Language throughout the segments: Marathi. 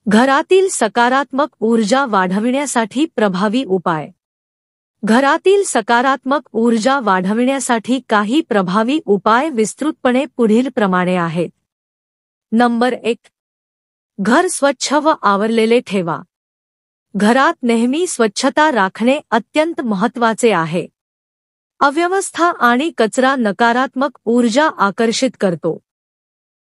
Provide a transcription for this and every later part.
घरातील सकारात्मक ऊर्जा वाढविण्यासाठी प्रभावी उपाय। घरातील सकारात्मक ऊर्जा वाढविण्यासाठी काही प्रभावी उपाय विस्तृतपणे पुढीलप्रमाणे आहेत। नंबर 1. घर स्वच्छ व आवरलेले ठेवा। घरात नेहमी स्वच्छता राखणे अत्यंत महत्त्वाचे आहे। अव्यवस्था आणि कचरा नकारात्मक ऊर्जा आकर्षित करतो।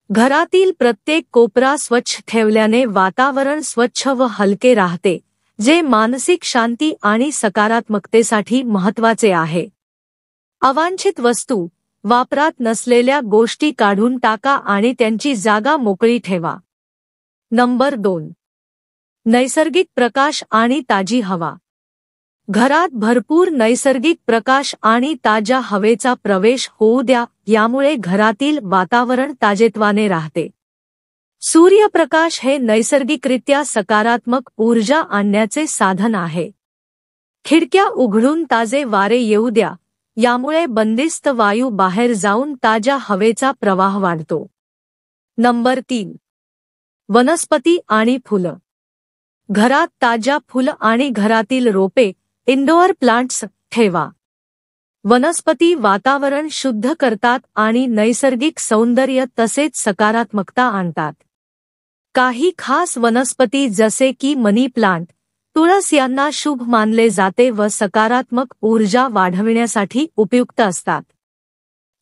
घरातील प्रत्येक कोपरा स्वच्छ ठेवल्याने वातावरण स्वच्छ व हलके राहते, जे मानसिक शांती आणि सकारात्मकतेसाठी महत्त्वाचे आहे। अवांछित वस्तू, वापरात नसलेल्या गोष्टी काढून टाका आणि त्यांची जागा मोकळी ठेवा। नंबर 2. नैसर्गिक प्रकाश आणि ताजी हवा। घरात भरपूर नैसर्गिक प्रकाश आणि ताज्या हवेचा प्रवेश होऊ द्या, यामुळे घरातील वातावरण ताजेतवाने राहते। सूर्यप्रकाश हे नैसर्गिकरित्या सकारात्मक ऊर्जा आणण्याचे साधन आहे। खिडक्या उघडून ताजे वारे येऊ द्या, यामुळे बंदिस्त वायू बाहेर जाऊन ताज्या हवेचा प्रवाह वाढतो। नंबर 3. वनस्पती आणि फुलं। घरात ताज्या फुलं आणि घरातील रोपे, इंडोअर प्लांट्स ठेवा। वनस्पती वातावरण शुद्ध करतात आणि नैसर्गिक सौंदर्य तसेच सकारात्मकता आणतात। काही खास वनस्पती जसे की मनी प्लांट, तुळस यांना शुभ मानले जाते व सकारात्मक ऊर्जा वाढविण्यासाठी उपयुक्त असतात।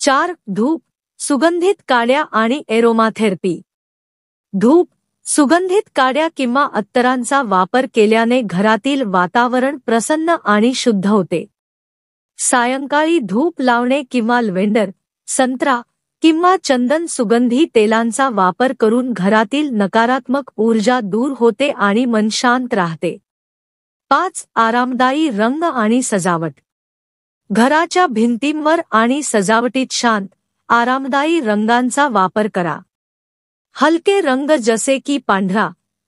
4. धूप, सुगंधित काड्या आणि एरोमाथेरपी। धूप, सुगंधित काड्या किंवा अत्तरांचा वापर केल्याने घरातील वातावरण प्रसन्न आणि शुद्ध होते। सायंकाळी धूप लावणे किंवा लव्हेंडर, संत्रा किंवा चंदन सुगंधी तेलांचा वापर करून घरातील नकारात्मक ऊर्जा दूर होते आणि मन शांत राहते। 5. आरामदायी रंग आणि सजावट। घराच्या भिंतींवर आणि सजावटीत शांत, आरामदायी रंगांचा वापर करा। हलके रंग जसे की पांढरा,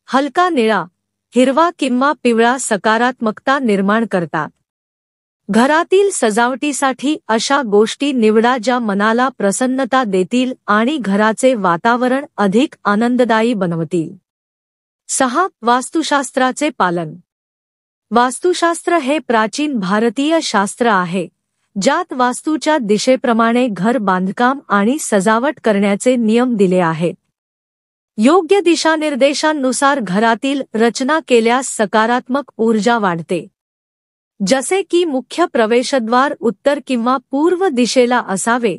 हलका निळा, हिरवा किंवा पिवळा सकारात्मकता निर्माण करतात। घरातील सजावटीसाठी अशा गोष्टी निवडा ज्या मनाला प्रसन्नता देतील आणि घराचे वातावरण अधिक आनंददायी बनवतील। 6. वास्तुशास्त्राचे पालन। वास्तुशास्त्र हे प्राचीन भारतीय शास्त्र आहे, ज्यात वास्तूच्या दिशेप्रमाणे घर बांधकाम आणि सजावट करण्याचे नियम दिले आहेत। योग्य दिशानिर्देशांनुसार घरातील रचना केल्यास सकारात्मक ऊर्जा वाढते। जसे की मुख्य प्रवेशद्वार उत्तर किंवा पूर्व दिशेला असावे,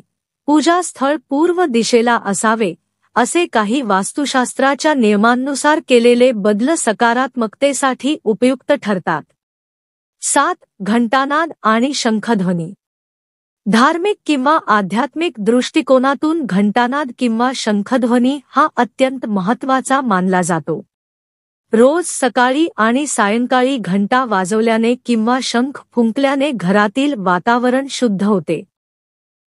पूजास्थळ पूर्व दिशेला असावे, असे काही वास्तुशास्त्राच्या नियमांनुसार केलेले बदल सकारात्मकतेसाठी उपयुक्त ठरतात। 7. घंटानाद आणि शंखध्वनी। धार्मिक किंवा आध्यात्मिक दृष्टिकोनातून घंटानाद किंवा शंखध्वनी हा अत्यंत महत्त्वाचा मानला जातो। रोज सकाळी आणि सायंकाळी घंटा वाजवल्याने किंवा शंख फुंकल्याने घरातील वातावरण शुद्ध होते।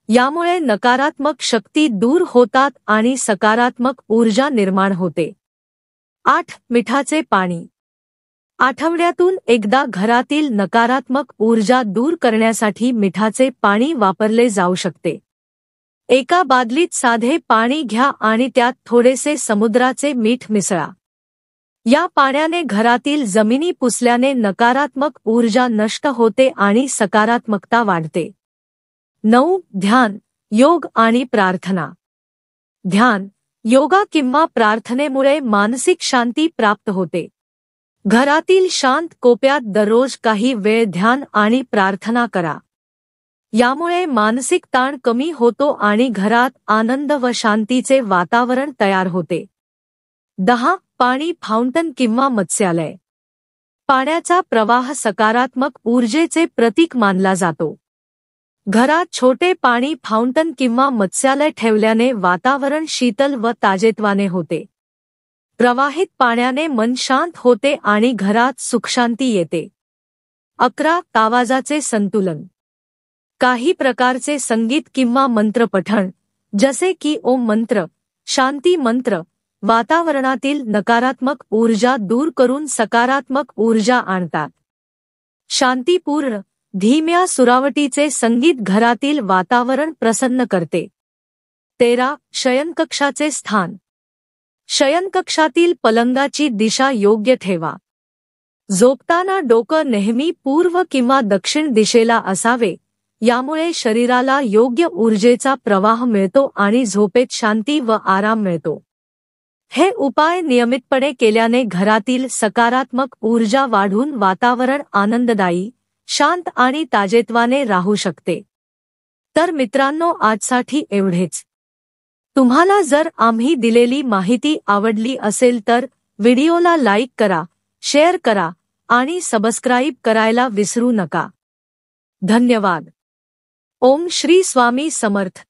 यामुळे नकारात्मक शक्ती दूर होतात आणि सकारात्मक ऊर्जा निर्माण होते। 8. मिठाचे पाणी। आठवड्यातून एकदा घरातील नकारात्मक ऊर्जा दूर करण्यासाठी मिठाचे पाणी वापरले जाऊ शकते। एका बादलीत साधे पाणी घ्या आणि त्यात थोडेसे समुद्राचे मीठ मिसळा। या पाण्याने घरातील जमिनी पुसल्याने नकारात्मक ऊर्जा नष्ट होते आणि सकारात्मकता वाढते। 9. ध्यान, योग आणि प्रार्थना। ध्यान, योगा किंवा प्रार्थनेमुळे मानसिक शांती प्राप्त होते। घरातील शांत कोपऱ्यात दररोज काही वेळ ध्यान आणि प्रार्थना करा। यामुळे मानसिक ताण कमी होतो आणि घरात आनंद व शांतीचे वातावरण तयार होते। 10. पाणी फाउंटन किंवा मत्स्यालय। पाण्याचा प्रवाह सकारात्मक ऊर्जेचे प्रतीक मानला जातो। घरात छोटे पाणी फाउंटन किंवा मत्स्यालय ठेवल्याने वातावरण शीतल व ताजेतवाने होते। प्रवाहित पाण्याने मन शांत होते आणि घरात सुखशांती येते। 11. आवाजाचे संतुलन। काही प्रकारचे संगीत किंवा मंत्र पठण, जसे की ओम मंत्र, शांती मंत्र, वातावरणातील नकारात्मक ऊर्जा दूर करून सकारात्मक ऊर्जा आणतात। शांतीपूर्ण, धीम्या सुरावटीचे संगीत घरातील वातावरण प्रसन्न करते। 13. शयनकक्षाचे स्थान। शयनकक्षातील पलंगाची दिशा योग्य ठेवा. झोपताना डोकं नेहमी पूर्व किंवा दक्षिण दिशेला असावे, यामुळे शरीराला योग्य ऊर्जेचा प्रवाह मिळतो आणि झोपेत शांती व आराम मिळतो. हे उपाय नियमितपणे केल्याने घरातील सकारात्मक ऊर्जा वाढून वातावरण आनंददायी, शांत आणि ताजेतवाने राहू शकते. तर मित्रांनो, आजसाठी एवढेच. तुम्हाला जर आम्ही दिलेली माहिती आवडली असेल तर व्हिडिओला लाईक करा, शेअर करा आणि सबस्क्राईब करायला विसरू नका. धन्यवाद. ओम श्री स्वामी समर्थ.